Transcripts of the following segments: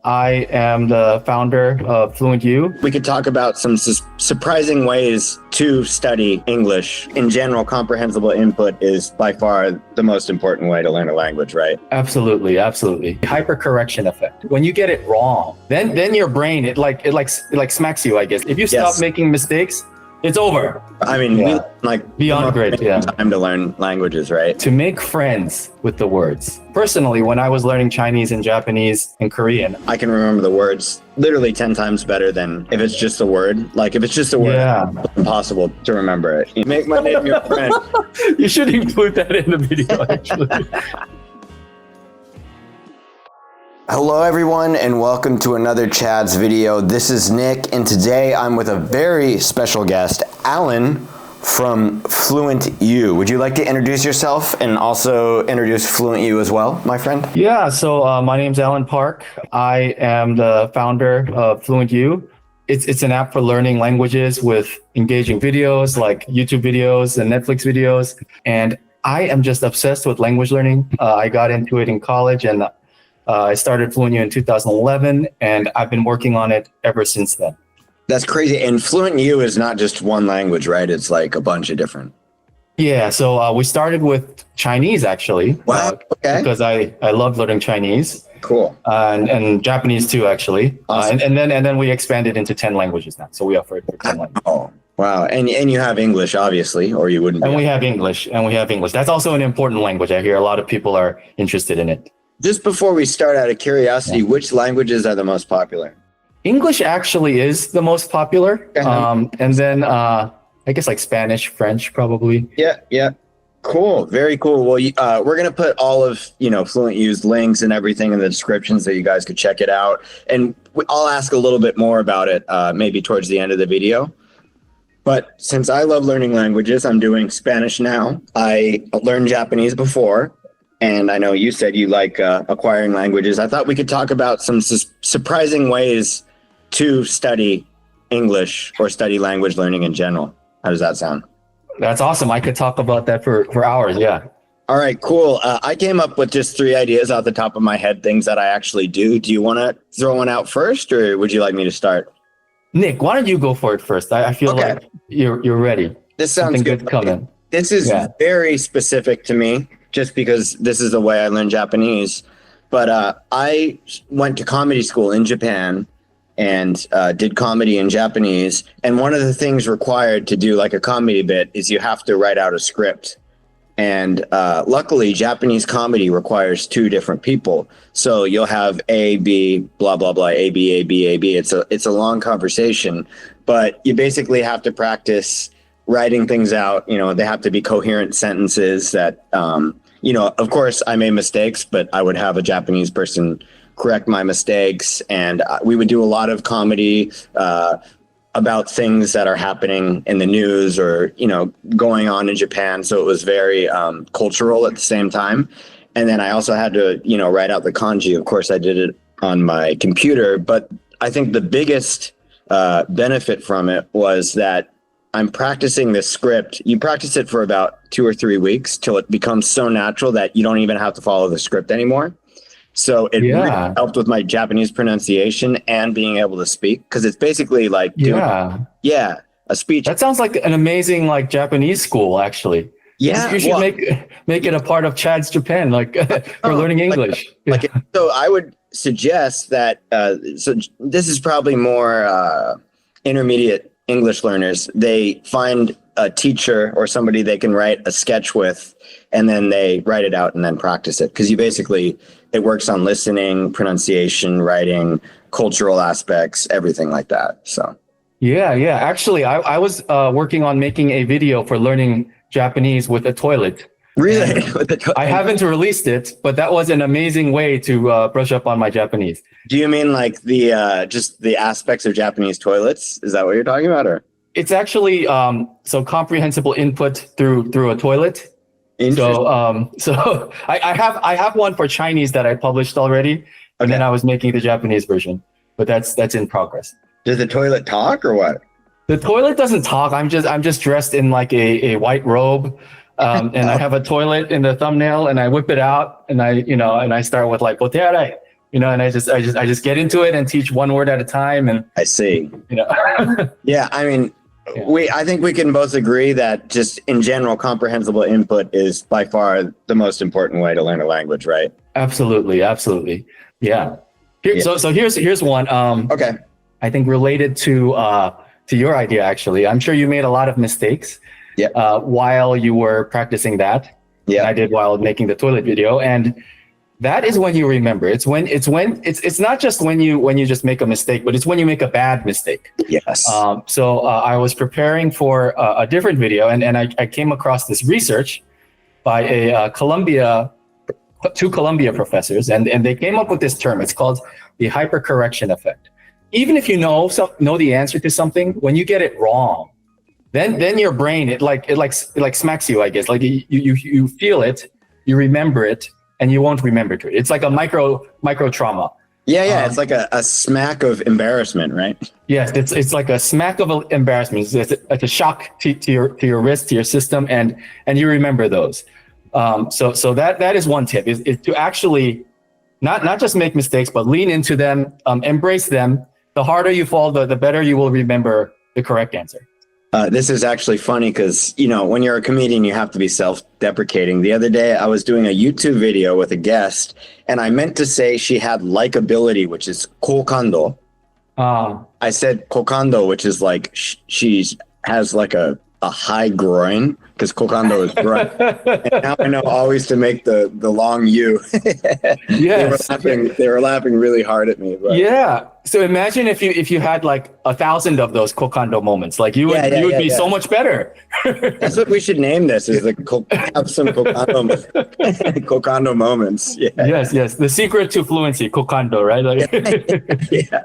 I am the founder of FluentU. We could talk about some surprising ways to study English. In general, comprehensible input is by far the most important way to learn a language, right? Absolutely. Hypercorrection effect. When you get it wrong, then your brain it smacks you, I guess. If you stop making mistakes, it's over. I mean, we beyond great. Time to learn languages, right? To make friends with the words. Personally, when I was learning Chinese and Japanese and Korean, I can remember the words literally 10 times better than if it's just a word. Like if it's just a word, it's impossible to remember it. You make my name your friend. You should include that in the video, actually. Hello everyone and welcome to another CHADS video. This is Nick and today I'm with a very special guest, Alan from FluentU. Would you like to introduce yourself and also introduce FluentU as well, my friend? Yeah, so my name's Alan Park. I am the founder of FluentU. It's an app for learning languages with engaging videos like YouTube videos and Netflix videos. And I am just obsessed with language learning. I got into it in college and I started FluentU in 2011, and I've been working on it ever since then. That's crazy. And FluentU is not just one language, right? It's like a bunch of different. Yeah, so we started with Chinese, actually. Wow, okay. Because I love learning Chinese. Cool. And Japanese too, actually. Awesome. And then we expanded into 10 languages now. So we offer it for 10 languages. Oh, wow. And you have English, obviously, or you wouldn't. And we have English. That's also an important language. I hear a lot of people are interested in it. Just before we start, out of curiosity, which languages are the most popular? English actually is the most popular. And then I guess like Spanish, French, probably. Yeah. Cool. Very cool. Well, we're going to put all of, FluentU's links and everything in the description so you guys could check it out. And I'll ask a little bit more about it maybe towards the end of the video. But since I love learning languages, I'm doing Spanish now. I learned Japanese before. And I know you said you like acquiring languages. I thought we could talk about some surprising ways to study English or study language learning in general. How does that sound? That's awesome. I could talk about that for hours. Yeah. All right, cool. I came up with just 3 ideas off the top of my head, things that I actually do. Do you want to throw one out first, or would you like me to start? Nick, why don't you go for it first? I feel like you're ready. This sounds good coming. This is very specific to me, just because this is the way I learned Japanese. But I went to comedy school in Japan and did comedy in Japanese. And one of the things required to do like a comedy bit is you have to write out a script. And luckily, Japanese comedy requires 2 different people. So you'll have A, B, blah, blah, blah, A, B, A, B, A, B. It's a long conversation, but you basically have to practice writing things out. They have to be coherent sentences that, of course I made mistakes, but I would have a Japanese person correct my mistakes. And we would do a lot of comedy about things that are happening in the news or, going on in Japan. So it was very cultural at the same time. And then I also had to, write out the kanji. Of course, I did it on my computer. But I think the biggest benefit from it was that I'm practicing this script. You practice it for about 2 or 3 weeks till it becomes so natural that you don't even have to follow the script anymore. So it really helped with my Japanese pronunciation and being able to speak, because it's basically like doing a speech. That sounds like an amazing like Japanese school, actually. Yeah, you should make it a part of CHADS Japan, like for learning English. So I would suggest that. So this is probably more intermediate English learners. They find a teacher or somebody they can write a sketch with, and then they write it out and then practice it. Because it works on listening, pronunciation, writing, cultural aspects, everything like that. So yeah. Actually, I was working on making a video for learning Japanese with a toilet. Really? I haven't released it, but that was an amazing way to brush up on my Japanese. Do you mean like the just the aspects of Japanese toilets? Is that what you're talking about, or? It's actually so comprehensible input through a toilet. So I have one for Chinese that I published already, and then I was making the Japanese version, but that's in progress. Does the toilet talk or what? The toilet doesn't talk. I'm just dressed in like a white robe. And I have a toilet in the thumbnail, and I whip it out, and I start with like "botearai," and I just get into it and teach one word at a time. And I see. Yeah, I think we can both agree that just in general, comprehensible input is by far the most important way to learn a language, right? Absolutely. Yeah. So here's one. Okay. I think related to your idea, actually. I'm sure you made a lot of mistakes while you were practicing that. Yeah. I did while making the toilet video. And that is when you remember. It's not just when you just make a mistake, but it's when you make a bad mistake. Yes. So I was preparing for a different video, and I came across this research by two Columbia professors, and they came up with this term. It's called the hypercorrection effect. Even if you know the answer to something, when you get it wrong, then your brain it smacks you, I guess. Like you feel it, you remember it, and you won't remember it. It's like a micro trauma. Yeah. It's like a smack of embarrassment, right? Yes, it's like a smack of embarrassment. It's a shock to your wrist, to your system, and you remember those. So that is one tip is to actually not just make mistakes, but lean into them, embrace them. The harder you fall, the better you will remember the correct answer. This is actually funny because, when you're a comedian, you have to be self-deprecating. The other day, I was doing a YouTube video with a guest, and I meant to say she had likability, which is kokando. I said kokando, which is like she has like a high groin, because kokando is groin. And now I know always to make the long U. Yes. They were laughing really hard at me. But. Yeah. So imagine if you had like 1,000 of those kokando moments, like you would be so much better. That's what we should name this, is have some kokando moments. Yeah. Yes. The secret to fluency, kokando, right? Yeah.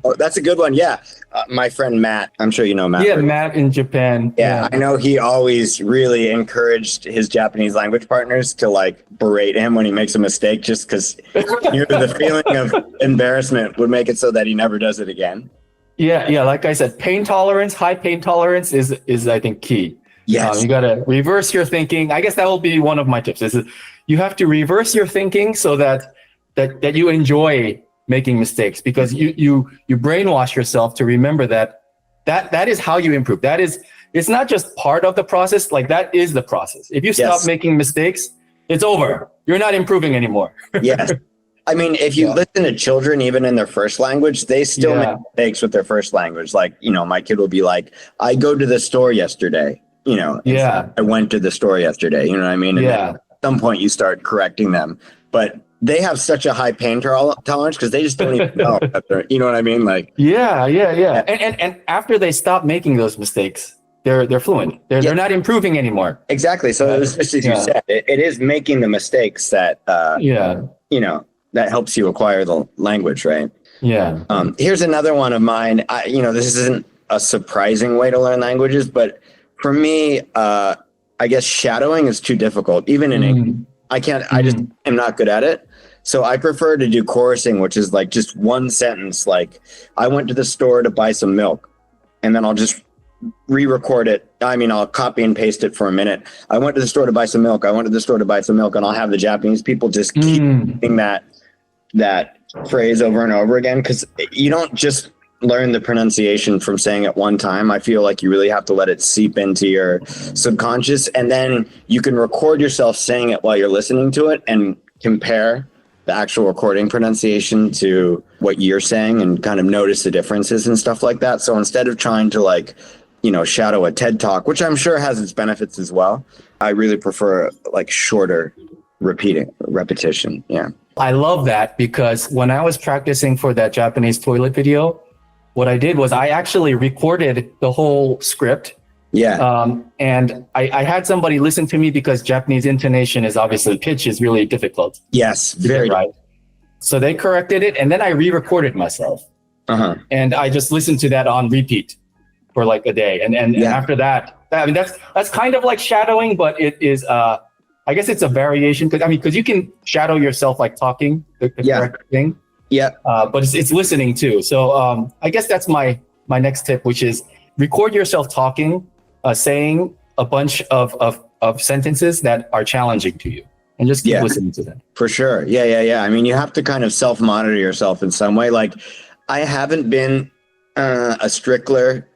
Oh, that's a good one. Yeah. My friend Matt, I'm sure you know Matt. Yeah, Matt in Japan. Yeah, I know he always really encouraged his Japanese language partners to like berate him when he makes a mistake, just because the feeling of embarrassment would make it so that he never does it again. Yeah. Like I said, high pain tolerance is I think key. Yes. You got to reverse your thinking. I guess that will be one of my tips. Is you have to reverse your thinking so that you enjoy making mistakes, because you brainwash yourself to remember that is how you improve. It's not just part of the process, like that is the process. If you stop making mistakes, it's over. You're not improving anymore. Yes. I mean, if you listen to children, even in their first language, they still make mistakes with their first language. Like, my kid will be like, I go to the store yesterday, I went to the store yesterday, you know what I mean? And at some point you start correcting them, but they have such a high pain tolerance because they just don't even know. You know what I mean? Like, yeah. And after they stop making those mistakes, they're fluent. They're not improving anymore. Exactly. So it was just as you said, it is making the mistakes that that helps you acquire the language, right? Yeah. Here's another one of mine. This isn't a surprising way to learn languages, but for me, I guess shadowing is too difficult, even in English. I just am not good at it. So I prefer to do chorusing, which is like just one sentence. Like, I went to the store to buy some milk, and then I'll just re-record it. I mean, I'll copy and paste it for a minute. I went to the store to buy some milk. I went to the store to buy some milk, and I'll have the Japanese people just keep saying that phrase over and over again, because you don't just learn the pronunciation from saying it one time. I feel like you really have to let it seep into your subconscious, and then you can record yourself saying it while you're listening to it and compare the actual recording pronunciation to what you're saying and kind of notice the differences and stuff like that. So instead of trying to shadow a TED Talk, which I'm sure has its benefits as well, I really prefer like shorter repetition. Yeah. I love that, because when I was practicing for that Japanese toilet video, what I did was I actually recorded the whole script. Yeah. And I had somebody listen to me, because Japanese intonation is obviously, pitch is really difficult. Yes. Very right. So they corrected it, and then I re-recorded myself. And I just listened to that on repeat for like a day. And after that, I mean, that's kind of like shadowing, but it is, I guess it's a variation, because you can shadow yourself like talking the correct thing. Yeah. But it's listening too. So I guess that's my next tip, which is record yourself talking, saying a bunch of sentences that are challenging to you, and just keep Yeah. listening to them. For sure. Yeah. I mean, you have to kind of self-monitor yourself in some way. Like, I haven't been a stickler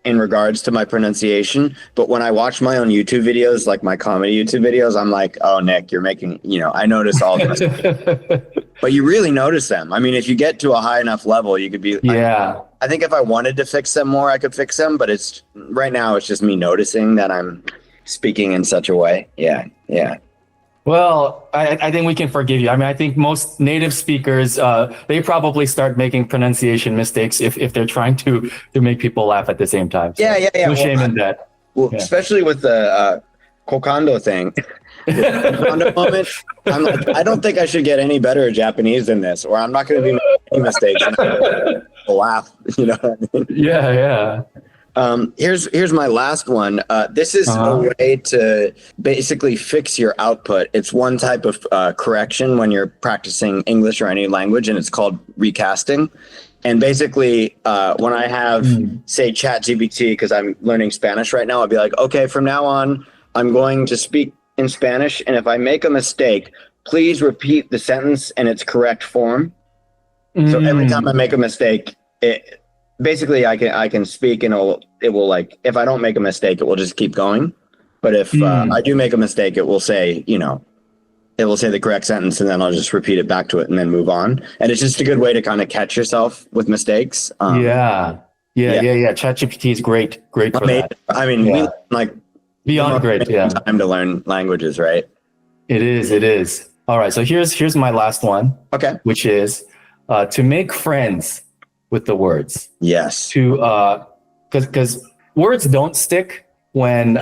in regards to my pronunciation, but when I watch my own YouTube videos, like my comedy YouTube videos, I'm like, oh, Nick, you're making, I notice all this. But you really notice them. I mean, if you get to a high enough level, you could be, Yeah. I think if I wanted to fix them more, I could fix them, but right now it's just me noticing that I'm speaking in such a way. Yeah. Well, I think we can forgive you. I mean, I think most native speakers, they probably start making pronunciation mistakes if they're trying to make people laugh at the same time. So Yeah. No shame in that. Well, Yeah. especially with the Kokando thing. The Kokando moment, I'm like, I don't think I should get any better at Japanese than this, or I'm not going to do any mistakes and I'll laugh. You know what I mean? Yeah. Here's my last one. This is a way to basically fix your output. It's one type of correction when you're practicing English or any language, and it's called recasting. And basically, when I have, say, ChatGPT, because I'm learning Spanish right now, I'll be like, okay, from now on, I'm going to speak in Spanish, and if I make a mistake, please repeat the sentence in its correct form. So every time I make a mistake, basically I can speak and it will like, if I don't make a mistake, it will just keep going. But if I do make a mistake, it will say, it will say the correct sentence, and then I'll just repeat it back to it and then move on. And it's just a good way to kind of catch yourself with mistakes. Yeah. ChatGPT is great for that. I mean, we like beyond great. Yeah. Time to learn languages, right? It is. All right. So here's my last one. Okay. Which is to make friends with the words. Yes. Because words don't stick when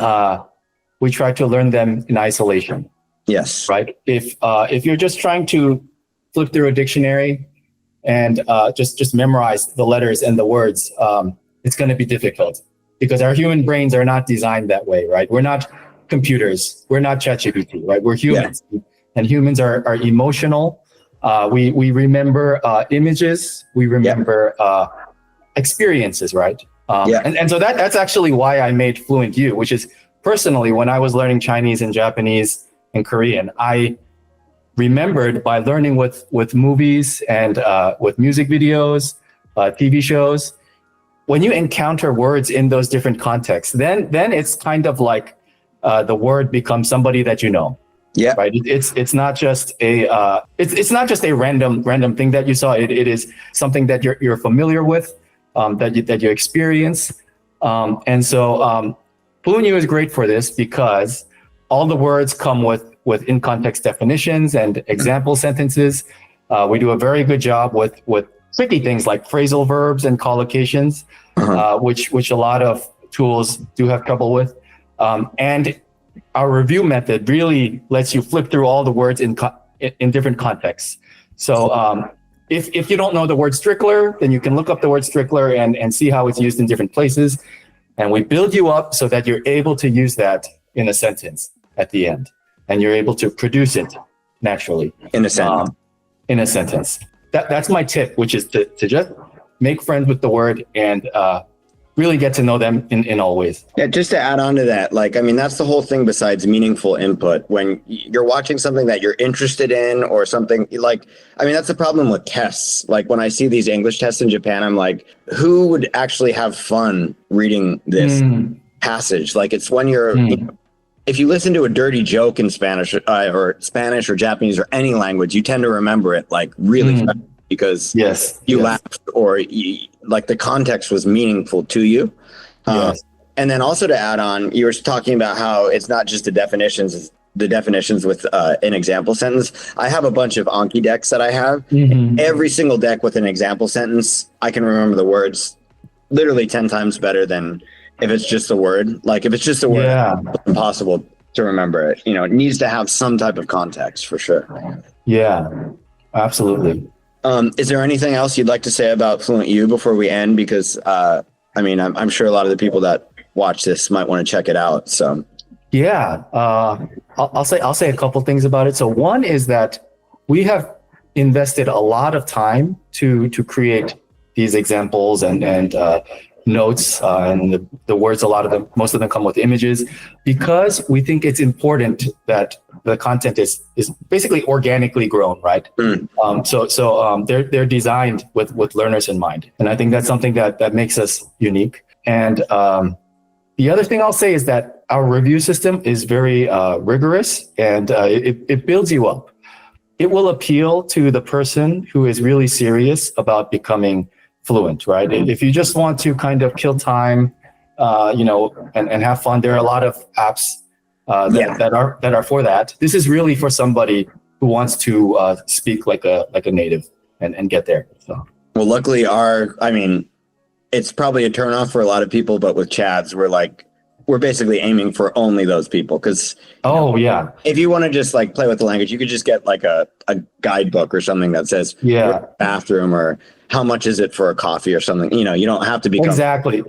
we try to learn them in isolation. Yes. Right. If you're just trying to flip through a dictionary and just memorize the letters and the words, it's going to be difficult because our human brains are not designed that way. Right. We're not computers. We're not ChatGPT. Right. We're humans, and humans are emotional. We remember images. We remember experiences. Right. And so that's actually why I made FluentU, which is personally when I was learning Chinese and Japanese and Korean, I remembered by learning with movies and with music videos, TV shows. When you encounter words in those different contexts, then it's kind of like the word becomes somebody that you know. Yeah. Right. It's not just a it's not just a random thing that you saw. It is something that you're familiar with, that you experience, and so FluentU is great for this because all the words come with in context definitions and example sentences. We do a very good job with tricky things like phrasal verbs and collocations, which a lot of tools do have trouble with, and our review method really lets you flip through all the words in different contexts. So if you don't know the word strickler, then you can look up the word strickler and see how it's used in different places. And we build you up so that you're able to use that in a sentence at the end. And you're able to produce it naturally. In a sentence. That's my tip, which is to just make friends with the word and really get to know them in all ways. Yeah, just to add on to that, that's the whole thing besides meaningful input. When you're watching something that you're interested in or something that's the problem with tests. Like when I see these English tests in Japan, I'm like, who would actually have fun reading this passage? Like it's when you're, if you listen to a dirty joke in Spanish or Japanese or any language, you tend to remember it like really fast because you laughed or the context was meaningful to you. And then also to add on, you were talking about how it's not just the definitions with an example sentence. I have a bunch of Anki decks that I have. Every single deck with an example sentence, I can remember the words literally 10 times better than if it's just a word. Like if it's just a word, it's impossible to remember it. It needs to have some type of context for sure. Yeah, absolutely. Is there anything else you'd like to say about FluentU before we end? Because I'm sure a lot of the people that watch this might want to check it out. So I'll say a couple things about it. So one is that we have invested a lot of time to create these examples and notes and the words. Most of them come with images, because we think it's important that the content is basically organically grown, right? So they're designed with learners in mind, and I think that's something that makes us unique. And the other thing I'll say is that our review system is very rigorous, and it builds you up. It will appeal to the person who is really serious about becoming fluent, right? If you just want to kind of kill time, and have fun, there are a lot of apps that are for that. This is really for somebody who wants to speak like a native and get there. So. Well, luckily it's probably a turnoff for a lot of people, but with CHADS, we're basically aiming for only those people, because if you want to just like play with the language, you could just get like a guidebook or something that says bathroom or how much is it for a coffee or something. You don't have to become exactly.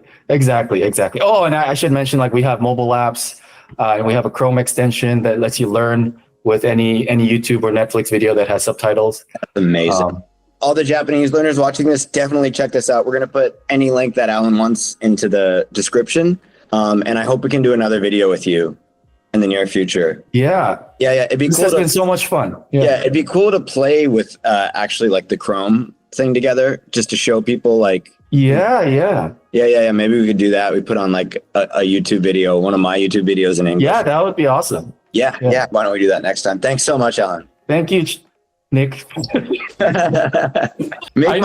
Oh, and I should mention, like, we have mobile apps, and we have a Chrome extension that lets you learn with any YouTube or Netflix video that has subtitles. That's amazing. All the Japanese learners watching this, definitely check this out. We're going to put any link that Alan wants into the description. And I hope we can do another video with you in the near future. Yeah. It'd be this has been so much fun. Yeah, it'd be cool to play with actually like the Chrome thing together, just to show people like. Yeah. Maybe we could do that. We put on like a YouTube video, one of my YouTube videos in English. Yeah, that would be awesome. Yeah. Why don't we do that next time? Thanks so much, Alan. Thank you, Nick. Make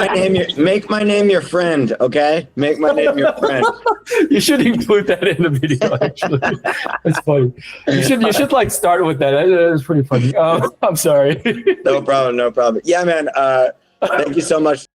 my name your friend, okay? Make my name your friend. You should include that in the video, actually. That's funny. You should like start with that. That's pretty funny. I'm sorry. No problem. Yeah, man. Thank you so much.